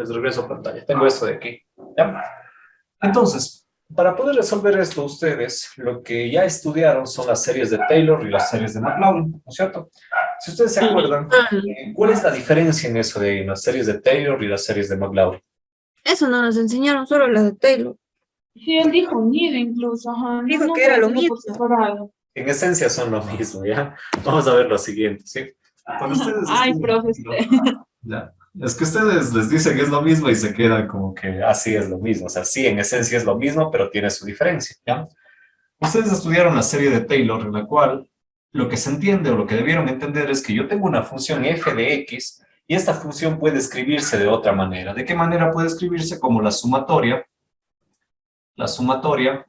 les regreso a pantalla. Tengo esto de aquí. ¿Ya? Entonces, para poder resolver esto, ustedes lo que ya estudiaron son las series de Taylor y las series de McLaurin, ¿no es cierto? Si ustedes se Sí. acuerdan, ¿cuál es la diferencia en eso de las series de Taylor y las series de McLaurin? Eso no nos enseñaron, solo la de Taylor. Sí, él dijo unir incluso, ajá, no, Dijo que nunca era lo enseñó por mismo. separado. En esencia son lo mismo, ¿ya? Vamos a ver lo siguiente, ¿sí? Cuando ustedes Ay, estudian, profe, usted. ya, es que ustedes les dicen que es lo mismo y se quedan como que así es lo mismo. O sea, sí, en esencia es lo mismo, pero tiene su diferencia, ¿ya? Ustedes estudiaron la serie de Taylor, en la cual lo que se entiende o lo que debieron entender es que yo tengo una función f de x y esta función puede escribirse de otra manera. ¿De qué manera puede escribirse? Como la sumatoria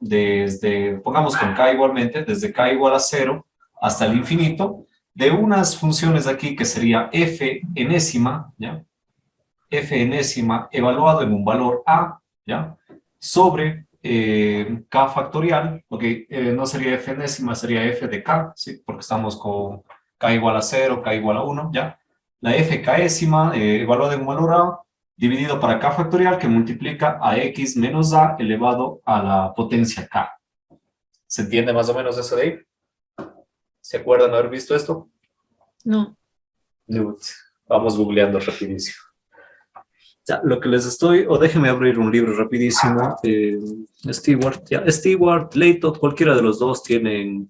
desde, pongamos con k igualmente, desde k igual a 0 hasta el infinito, de unas funciones aquí que sería f enésima, ¿ya? F enésima evaluado en un valor a, ¿ya? Sobre k factorial, ok, no sería f enésima, sería f de k, ¿sí? Porque estamos con k igual a 0, k igual a 1, ¿ya? La f késima evaluada en un valor a, dividido para k factorial, que multiplica a x menos a elevado a la potencia k. ¿Se entiende más o menos eso de ahí? ¿Se acuerdan haber visto esto? No. Newt. Vamos googleando rapidísimo. Ya, lo que les estoy, o déjenme abrir un libro rapidísimo. Stewart, ya, Stewart, Layton, cualquiera de los dos tienen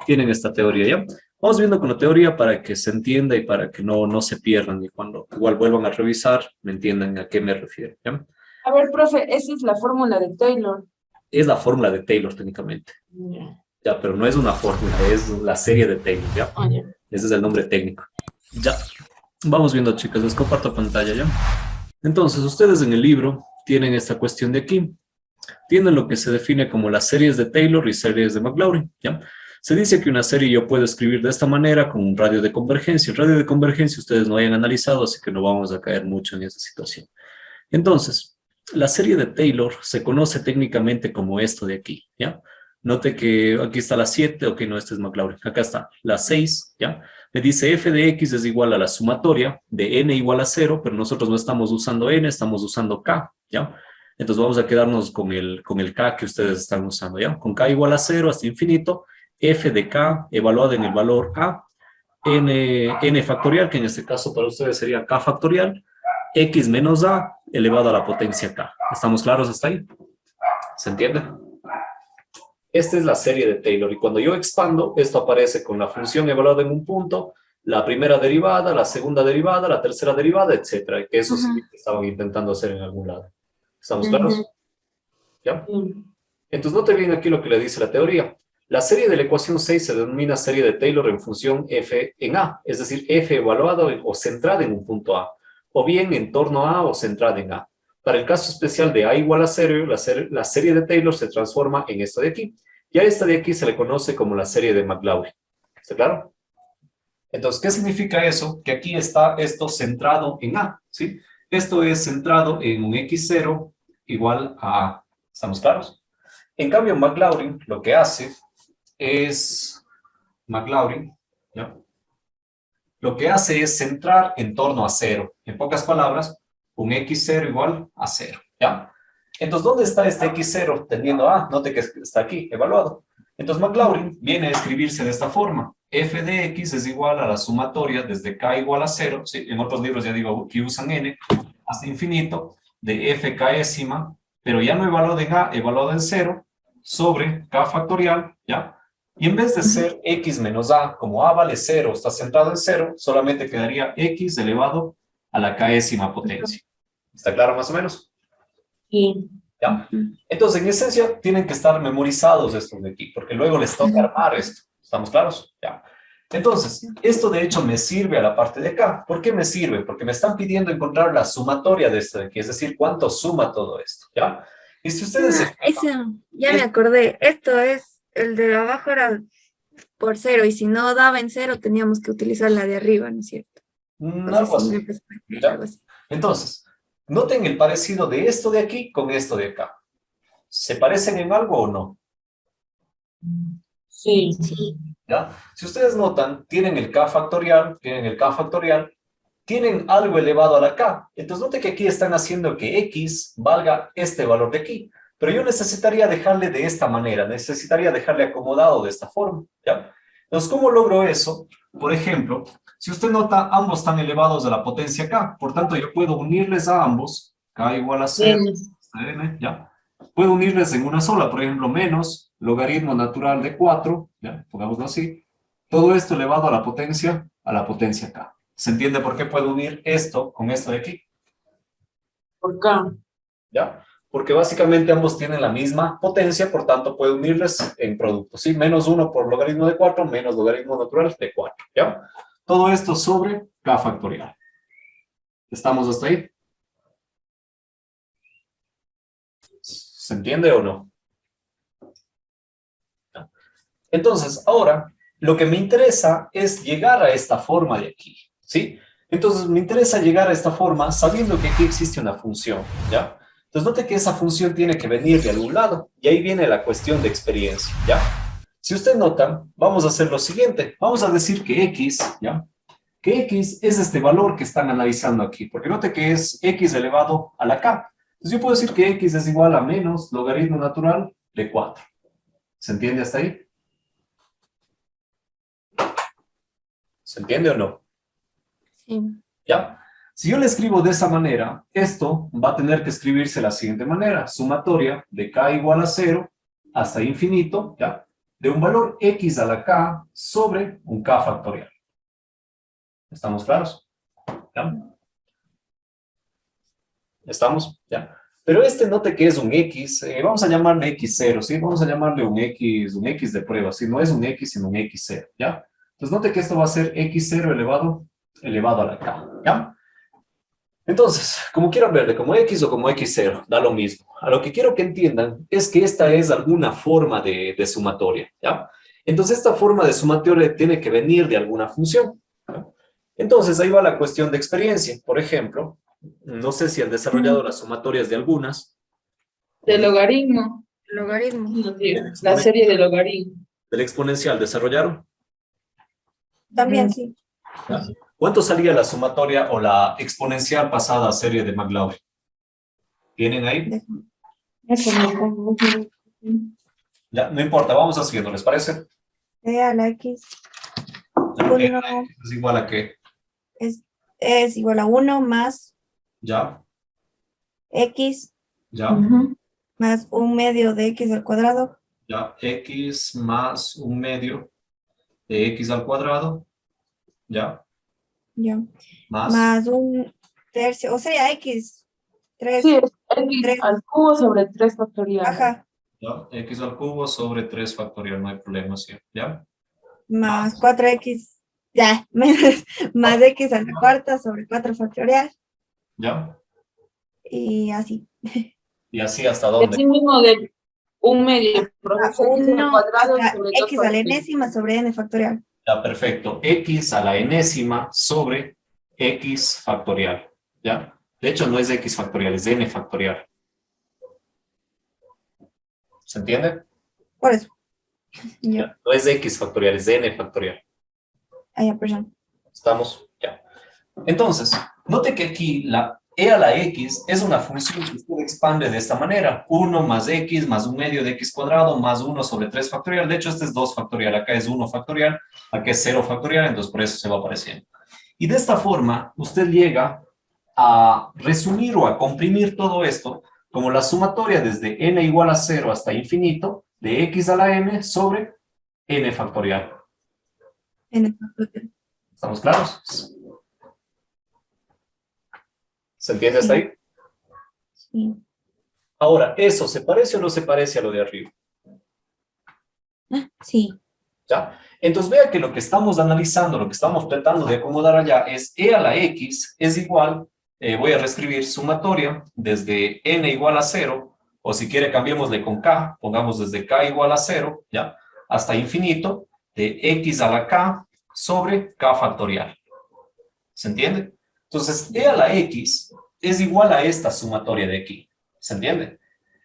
esta teoría, ¿ya? Vamos viendo con la teoría para que se entienda y para que no se pierdan y cuando igual vuelvan a revisar, me entiendan a qué me refiero, ¿ya? A ver, profe, esa es la fórmula de Taylor. Es la fórmula de Taylor técnicamente, Ya. ya, pero no es una fórmula, es la serie de Taylor, ¿ya? Ah, ya. Ese es el nombre técnico. Ya, vamos viendo, chicas, les comparto pantalla, ¿ya? Entonces, ustedes en el libro tienen esta cuestión de aquí. Tienen lo que se define como las series de Taylor y series de McLaurin, ¿ya? Se dice que una serie yo puedo escribir de esta manera con un radio de convergencia. El radio de convergencia ustedes no hayan analizado, así que no vamos a caer mucho en esa situación. Entonces, la serie de Taylor se conoce técnicamente como esto de aquí, ¿ya? Note que aquí está la 7, ok, no, este es McLaurin. Acá está la 6, ¿ya? Me dice f de x es igual a la sumatoria de n igual a 0, pero nosotros no estamos usando n, estamos usando k, ¿ya? Entonces vamos a quedarnos con el k que ustedes están usando, ¿ya? Con k igual a 0 hasta infinito, f de k evaluada en el valor a, n factorial, que en este caso para ustedes sería k factorial, x menos a elevado a la potencia k. ¿Estamos claros hasta ahí? ¿Se entiende? Esta es la serie de Taylor y cuando yo expando, esto aparece con la función evaluada en un punto, la primera derivada, la segunda derivada, la tercera derivada, etcétera. Que eso sí Ajá. estaban intentando hacer en algún lado. ¿Estamos Ujú. claros? ¿Ya? Sí. Entonces, note bien aquí lo que le dice la teoría. La serie de la ecuación 6 se denomina serie de Taylor en función f en a, es decir, f evaluado o centrada en un punto a, o bien en torno a o centrada en a. Para el caso especial de a igual a 0, la serie de Taylor se transforma en esta de aquí. Y a esta de aquí se le conoce como la serie de McLaurin. ¿Está claro? Entonces, ¿qué significa eso? Que aquí está esto centrado en a, ¿sí? Esto es centrado en un x0 igual a a. ¿Estamos claros? En cambio, McLaurin lo que hace es, McLaurin, ¿ya? Lo que hace es centrar en torno a 0. En pocas palabras, un x0 igual a 0, ¿ya? Entonces, ¿dónde está este x0 teniendo a? Note que está aquí, evaluado. Entonces, McLaurin viene a escribirse de esta forma. F de x es igual a la sumatoria desde k igual a 0, ¿sí? En otros libros ya digo que usan n, hasta infinito, de f késima, pero ya no evaluado en a, evaluado en 0, sobre k factorial, ¿ya? Y en vez de ser x menos a, como a vale 0, está centrado en 0, solamente quedaría x elevado a la késima potencia. ¿Está claro más o menos? Sí. ¿Ya? Entonces, en esencia, tienen que estar memorizados estos de aquí, porque luego les toca armar esto. ¿Estamos claros? Ya. Entonces, esto de hecho me sirve a la parte de acá. ¿Por qué me sirve? Porque me están pidiendo encontrar la sumatoria de esto de aquí, es decir, cuánto suma todo esto, ¿ya? Y si ustedes se Ah, eso, ya me acordé. Esto es, el de abajo era por 0 y si no daba en 0 teníamos que utilizar la de arriba, ¿no es cierto? No sé algo si me así, expliqué, ¿ya? algo así. Entonces, noten el parecido de esto de aquí con esto de acá. ¿Se parecen en algo o no? Sí. Sí. ¿Ya? Si ustedes notan, tienen el k factorial, tienen algo elevado a la k. Entonces note que aquí están haciendo que x valga este valor de aquí. Pero yo necesitaría dejarle de esta manera, necesitaría dejarle acomodado de esta forma, ¿ya? Entonces, ¿cómo logro eso? Por ejemplo, si usted nota, ambos están elevados a la potencia k. Por tanto, yo puedo unirles a ambos, k igual a 0, hasta n, ¿ya? Puedo unirles en una sola, por ejemplo, menos logaritmo natural de 4, ¿ya? Pongámoslo así. Todo esto elevado a la potencia k. ¿Se entiende por qué puedo unir esto con esto de aquí? Por K. ¿Ya? Porque básicamente ambos tienen la misma potencia, por tanto puedo unirles en producto, ¿sí? Menos 1 por logaritmo de 4, menos logaritmo natural de 4, ¿ya? Todo esto sobre k factorial. ¿Estamos hasta ahí? ¿Se entiende o no? Entonces, ahora, lo que me interesa es llegar a esta forma de aquí, ¿sí? Entonces, me interesa llegar a esta forma sabiendo que aquí existe una función, ¿ya? Entonces, note que esa función tiene que venir de algún lado, y ahí viene la cuestión de experiencia, ¿ya? Si usted nota, vamos a hacer lo siguiente. Vamos a decir que x, ¿ya? Que x es este valor que están analizando aquí, porque note que es x elevado a la k. Entonces, yo puedo decir que x es igual a menos logaritmo natural de 4. ¿Se entiende hasta ahí? ¿Se entiende o no? Sí. ¿Ya? Si yo le escribo de esa manera, esto va a tener que escribirse de la siguiente manera. Sumatoria de k igual a 0 hasta infinito, ¿ya? De un valor x a la k sobre un k factorial. ¿Estamos claros? ¿Ya? ¿Estamos? ¿Ya? Pero note que es un x, vamos a llamarle x0, ¿sí? Vamos a llamarle un x de prueba, ¿sí? No es un x, sino un x0, ¿ya? Entonces note que esto va a ser x0 elevado a la k, ¿ya? Entonces, como quieran verle, como x o como x0, da lo mismo. A lo que quiero que entiendan es que esta es alguna forma de sumatoria, ¿ya? Entonces, esta forma de sumatoria tiene que venir de alguna función, ¿ya? Entonces, ahí va la cuestión de experiencia. Por ejemplo, no sé si han desarrollado las sumatorias de algunas. De logaritmo. Logaritmo. No, sí, la serie de logaritmo. Del exponencial, ¿desarrollaron? También sí. ¿Ya? ¿Cuánto salía la sumatoria o la exponencial pasada a serie de McLaurin? ¿Tienen ahí? Ya, no importa, vamos haciendo, ¿les parece? E a la X. Ya, Uno ¿es igual a qué? es igual a 1 más ¿Ya? X ¿Ya? más 1/2 de X al cuadrado. ¿Ya? X más 1/2 de X al cuadrado. ¿Ya? Ya. Más. Más 1/3, o sea, X. 3. Sí, es X 3. al cubo sobre 3 factorial. Ajá. ¿Ya? X al cubo sobre 3 factorial, no hay problema, ¿sí? ¿Ya? Más 4X. Ya. Más X a la cuarta sobre 4 factorial. ¿Ya? Y así. ¿Y así hasta Y dónde? así mismo de 1/2, profesor, X al 1 cuadrado hasta sobre 2 X a la factorial. enésima sobre N factorial. Ya, perfecto. X a la enésima sobre X factorial. ¿Ya? De hecho, no es X factorial, es N factorial. ¿Se entiende? Por eso. Ya. Ya, no es X factorial, es N factorial. Ah, ya, perdón. ¿Estamos? Ya. Entonces, note que aquí la e a la x es una función que usted expande de esta manera. 1 más x más 1/2 de x cuadrado más 1 sobre 3 factorial. De hecho, este es 2 factorial. Acá es 1 factorial. Acá es 0 factorial. Entonces, por eso se va apareciendo. Y de esta forma, usted llega a resumir o a comprimir todo esto como la sumatoria desde n igual a 0 hasta infinito de x a la n sobre n factorial. N factorial. ¿Estamos claros? ¿Se entiende hasta ahí? Sí. Ahora, ¿eso se parece o no se parece a lo de arriba? Sí. ¿Ya? Entonces vea que lo que estamos analizando, lo que estamos tratando de acomodar allá es e a la x es igual, voy a reescribir sumatoria desde n igual a 0, o si quiere cambiémosle con k, pongamos desde k igual a 0, ¿ya? Hasta infinito, de x a la k sobre k factorial. ¿Se entiende? Entonces, e a la x es igual a esta sumatoria de aquí. ¿Se entiende?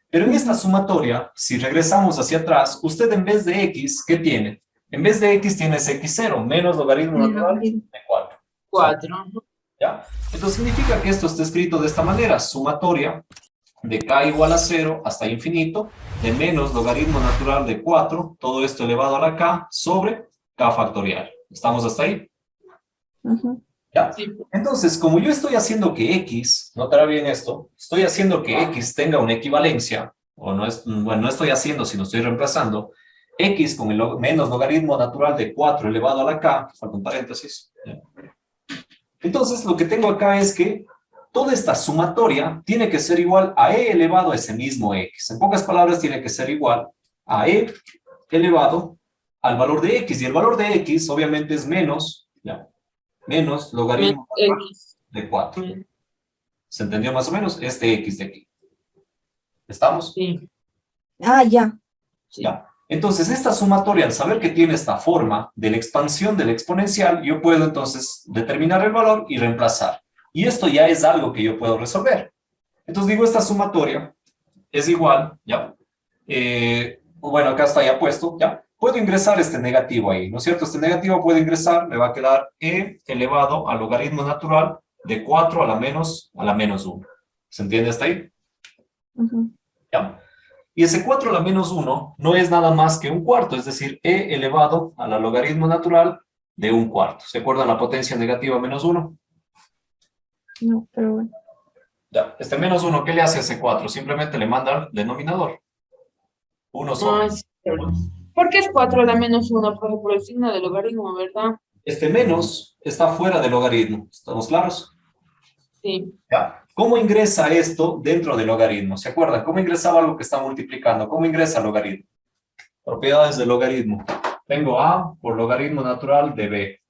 Pero en esta sumatoria, si regresamos hacia atrás, usted en vez de x, ¿qué tiene? En vez de x tienes x0 menos logaritmo natural de 4. 4. ¿Ya? Entonces significa que esto está escrito de esta manera, sumatoria de k igual a 0 hasta infinito, de menos logaritmo natural de 4, todo esto elevado a la k, sobre k factorial. ¿Estamos hasta ahí? ¿Ya? Sí. Entonces, como yo estoy haciendo que x, notará bien esto, estoy haciendo que x tenga una equivalencia, o no es, bueno, no estoy haciendo, sino estoy reemplazando x con el menos logaritmo natural de 4 elevado a la k, falta un paréntesis. ¿Ya? Entonces, lo que tengo acá es que toda esta sumatoria tiene que ser igual a e elevado a ese mismo x. En pocas palabras, tiene que ser igual a e elevado al valor de x. Y el valor de x, obviamente, es menos, ¿ya? Menos logaritmo X. de 4. ¿Se entendió más o menos? Este x de aquí. ¿Estamos? Sí. Ah, ya. Sí. ¿Ya? Entonces, esta sumatoria, al saber que tiene esta forma de la expansión del exponencial, yo puedo entonces determinar el valor y reemplazar. Y esto ya es algo que yo puedo resolver. Entonces digo, esta sumatoria es igual, ¿ya? Bueno, acá está ya puesto, ¿ya? Puedo ingresar este negativo ahí, ¿no es cierto? Este negativo puede ingresar, me va a quedar e elevado al logaritmo natural de 4 a la menos 1. ¿Se entiende hasta ahí? ¿Ya? Y ese 4 a la menos 1 no es nada más que un cuarto, es decir, e elevado a la logaritmo natural de un cuarto. ¿Se acuerdan la potencia negativa menos 1? No, pero bueno. Ya, este menos 1, ¿qué le hace a ese 4? Simplemente le manda al denominador. 1 sobre. Ah, sí. ¿Por qué es 4 a la menos 1? Por el signo del logaritmo, ¿verdad? Este menos está fuera del logaritmo. ¿Estamos claros? Sí. ¿Ya? ¿Cómo ingresa esto dentro del logaritmo? ¿Se acuerdan? ¿Cómo ingresaba algo que está multiplicando? ¿Cómo ingresa el logaritmo? Propiedades del logaritmo. Tengo a por logaritmo natural de b.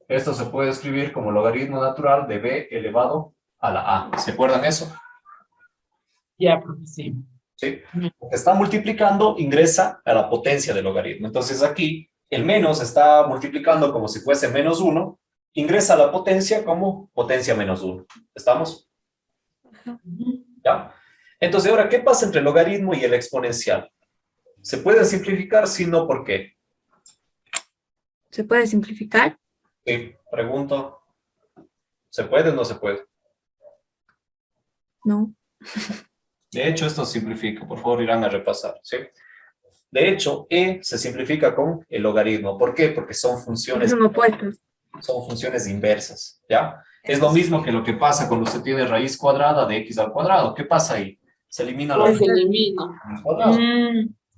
Esto se puede escribir como logaritmo natural de b elevado a la a. ¿Se acuerdan eso? Ya, profe, sí. ¿Sí? Porque está multiplicando, ingresa a la potencia del logaritmo. Entonces aquí el menos está multiplicando como si fuese menos 1, ingresa a la potencia como potencia menos 1. ¿Estamos? ¿Ya? Entonces ahora, ¿qué pasa entre el logaritmo y el exponencial? ¿Se puede simplificar? Si no, ¿por qué? ¿Se puede simplificar? Sí, pregunto. ¿Se puede o no se puede? No. De hecho, esto simplifica. Por favor, irán a repasar. ¿Sí? De hecho, e se simplifica con el logaritmo. ¿Por qué? Porque son funciones, Son opuestos. son funciones inversas. ¿Ya? Es lo mismo que lo que pasa cuando usted tiene raíz cuadrada de x al cuadrado. ¿Qué pasa ahí? Se elimina la Pues raíz se elimina. al cuadrado.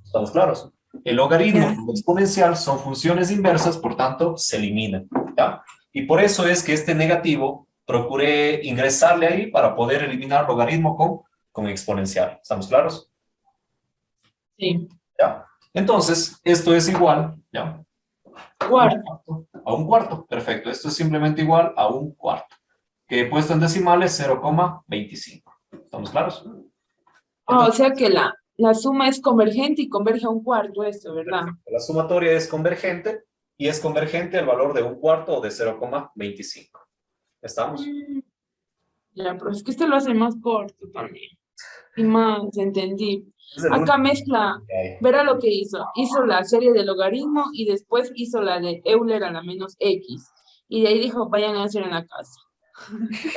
¿Estamos claros? El logaritmo Ya. y el exponencial son funciones inversas, por tanto, se eliminan. ¿Ya? Y por eso es que este negativo procuré ingresarle ahí para poder eliminar logaritmo con exponencial. ¿Estamos claros? Sí. ¿Ya? Entonces, esto es igual, ¿ya? Cuarto. A un cuarto, perfecto. Esto es simplemente igual a un cuarto, que puesto en decimales 0,25. ¿Estamos claros? Ah, o sea que la suma es convergente y converge a un cuarto, esto, ¿verdad? La sumatoria es convergente y es convergente al valor de un cuarto o de 0,25. ¿Estamos? Ya, pero es que esto lo hace más corto también. Y más, entendí. Es el Acá único mezcla, que hay. verá lo que hizo. Hizo la serie de logaritmo y después hizo la de Euler a la menos X. Y de ahí dijo, vayan a hacer en la casa.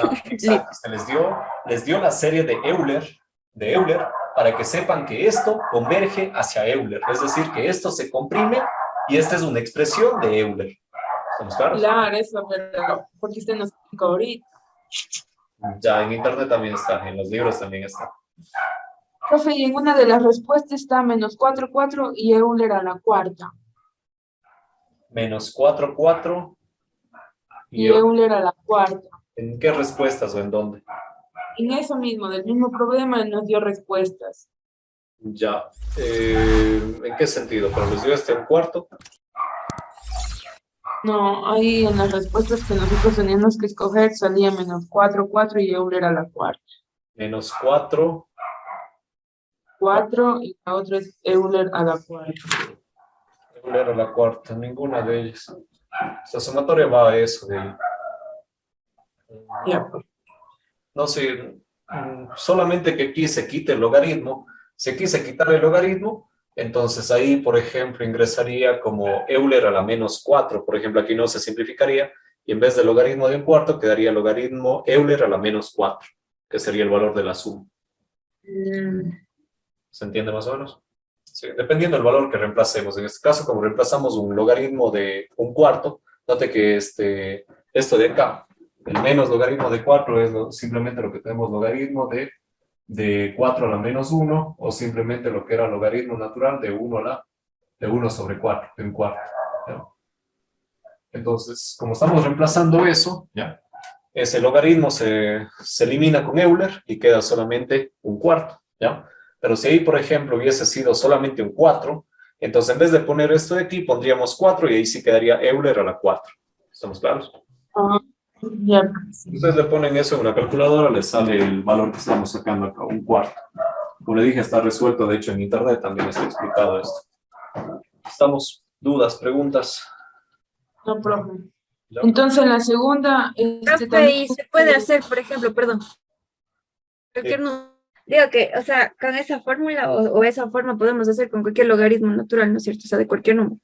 Ah, exacto, se les dio la serie de Euler, para que sepan que esto converge hacia Euler. Es decir, que esto se comprime y esta es una expresión de Euler. ¿Estamos claros? Claro, eso, pero porque usted nos explicó ahorita. Ya, en internet también está, en los libros también está. Profe, y en una de las respuestas está menos 4, 4 y Euler a la cuarta. Menos 4, 4. Y Euler a la cuarta. ¿En qué respuestas o en dónde? En eso mismo, del mismo problema, nos dio respuestas. Ya. ¿En qué sentido? ¿Pero les dio un cuarto? No, ahí en las respuestas que nosotros teníamos que escoger salía menos 4, 4 y Euler a la cuarta. Menos 4. 4 y la otra es Euler a la cuarta. Euler a la cuarta, ninguna de ellas. Esta sumatoria va a eso de ahí. Ya, pues. No sé, solamente que aquí se quite el logaritmo. Si aquí se quitara el logaritmo, entonces ahí, por ejemplo, ingresaría como Euler a la menos 4. Por ejemplo, aquí no se simplificaría. Y en vez del logaritmo de un cuarto, quedaría el logaritmo Euler a la menos 4, que sería el valor de la suma. ¿Se entiende más o menos? Sí, dependiendo del valor que reemplacemos. En este caso, como reemplazamos un logaritmo de un cuarto, note que esto de acá, el menos logaritmo de 4 es simplemente lo que tenemos logaritmo de 4 a la menos 1, o simplemente lo que era logaritmo natural de 1 sobre 4, de un cuarto. ¿Ya? Entonces, como estamos reemplazando eso, ¿ya? Ese logaritmo se elimina con Euler y queda solamente un cuarto, ¿ya? Pero si ahí, por ejemplo, hubiese sido solamente un 4, entonces en vez de poner esto de aquí, pondríamos 4 y ahí sí quedaría Euler a la 4. ¿Estamos claros? Ah, ya. Ustedes le ponen eso en una calculadora, les sale el valor que estamos sacando acá, un cuarto. Como le dije, está resuelto, de hecho, en internet también está explicado esto. ¿Estamos? ¿Dudas? ¿Preguntas? No, profe. ¿Ya? Entonces, la segunda, Profe, también... y se puede hacer, por ejemplo, perdón, cualquier número. Digo que, o sea, con esa fórmula o esa forma podemos hacer con cualquier logaritmo natural, ¿no es cierto? O sea, de cualquier número.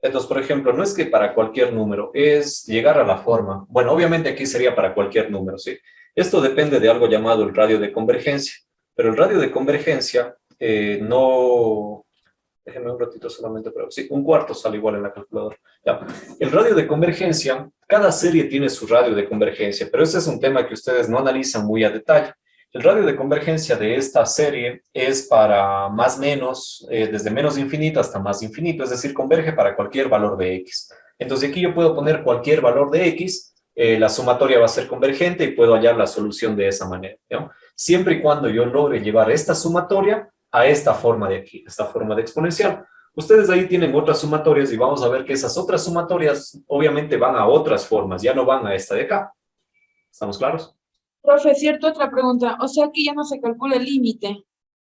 Entonces, por ejemplo, no es que para cualquier número, es llegar a la forma. Bueno, obviamente aquí sería para cualquier número, ¿sí? Esto depende de algo llamado el radio de convergencia, pero el radio de convergencia no... Déjenme un ratito solamente, pero sí, un cuarto sale igual en la calculadora. Ya. El radio de convergencia, cada serie tiene su radio de convergencia, pero ese es un tema que ustedes no analizan muy a detalle. El radio de convergencia de esta serie es para más menos, desde menos infinito hasta más infinito, es decir, converge para cualquier valor de x. Entonces aquí yo puedo poner cualquier valor de x, la sumatoria va a ser convergente y puedo hallar la solución de esa manera, ¿no? Siempre y cuando yo logre llevar esta sumatoria a esta forma de aquí, esta forma de exponencial. Ustedes ahí tienen otras sumatorias y vamos a ver que esas otras sumatorias obviamente van a otras formas, ya no van a esta de acá. ¿Estamos claros? Profe, cierto, otra pregunta. O sea que ya no se calcula el límite.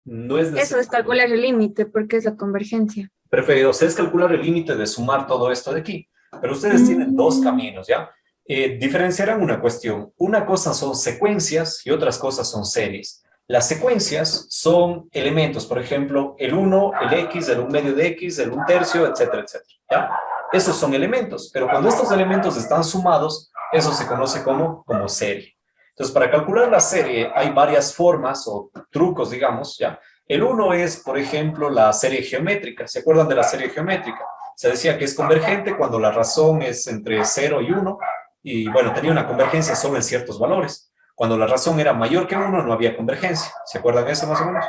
No es Eso necesario. es calcular el límite, porque es la convergencia. Perfecto, es calcular el límite de sumar todo esto de aquí. Pero ustedes tienen dos caminos, ¿ya? Diferenciarán una cuestión. Una cosa son secuencias y otras cosas son series. Las secuencias son elementos, por ejemplo, el 1, el x, el 1 medio de x, el 1 tercio, etcétera, etcétera, ¿ya? Esos son elementos, pero cuando estos elementos están sumados, eso se conoce como serie. Entonces, para calcular la serie hay varias formas o trucos, digamos, ¿ya? El 1 es, por ejemplo, la serie geométrica. ¿Se acuerdan de la serie geométrica? Se decía que es convergente cuando la razón es entre 0 y 1, y bueno, tenía una convergencia solo en ciertos valores. Cuando la razón era mayor que 1, no había convergencia. ¿Se acuerdan de eso más o menos?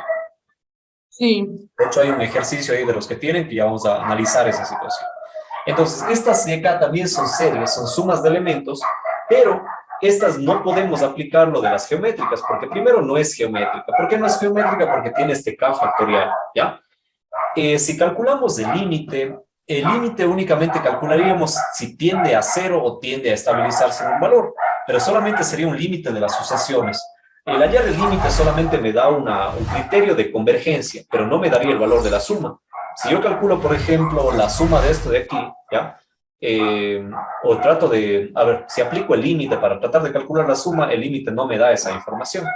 Sí. De hecho, hay un ejercicio ahí de los que tienen que ya vamos a analizar esa situación. Entonces, estas de acá también son series, son sumas de elementos, pero estas no podemos aplicar lo de las geométricas, porque primero no es geométrica. ¿Por qué no es geométrica? Porque tiene este k factorial, ¿ya? Si calculamos el límite únicamente calcularíamos si tiende a 0 o tiende a estabilizarse en un valor, pero solamente sería un límite de las sucesiones. El hallar el límite solamente me da un criterio de convergencia, pero no me daría el valor de la suma. Si yo calculo, por ejemplo, la suma de esto de aquí, ¿ya? O trato de, a ver, si aplico el límite para tratar de calcular la suma, el límite no me da esa información.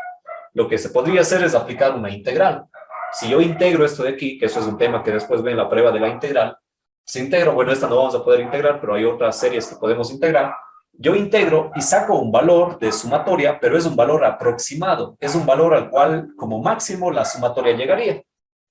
Lo que se podría hacer es aplicar una integral. Si yo integro esto de aquí, que eso es un tema que después ven en la prueba de la integral, si integro, bueno, esta no vamos a poder integrar, pero hay otras series que podemos integrar. Yo integro y saco un valor de sumatoria, pero es un valor aproximado. Es un valor al cual, como máximo, la sumatoria llegaría.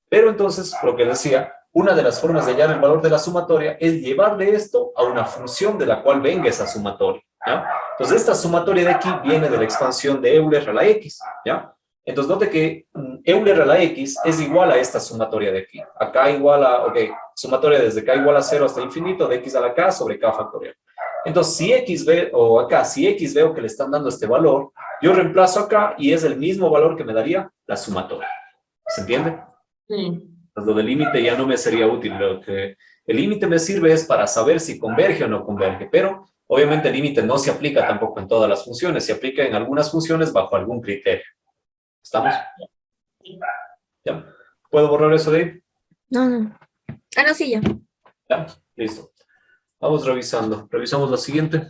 Pero entonces, lo que decía, una de las formas de hallar el valor de la sumatoria es llevarle esto a una función de la cual venga esa sumatoria, ¿ya? Entonces, esta sumatoria de aquí viene de la expansión de Euler a la X, ¿ya? Entonces, note que Euler a la X es igual a esta sumatoria de aquí. Acá igual a, ok, sumatoria desde K igual a 0 hasta infinito de X a la K sobre K factorial. Entonces, si X ve, o acá, si X veo que le están dando este valor, yo reemplazo acá y es el mismo valor que me daría la sumatoria. ¿Se entiende? Sí. Pues lo del límite ya no me sería útil. Lo que el límite me sirve es para saber si converge o no converge, pero obviamente el límite no se aplica tampoco en todas las funciones, se aplica en algunas funciones bajo algún criterio. ¿Estamos? ¿Ya? ¿Puedo borrar eso de ahí? No, no. Ah, no, sí, ya. Ya, listo. Vamos revisando. Revisamos la siguiente.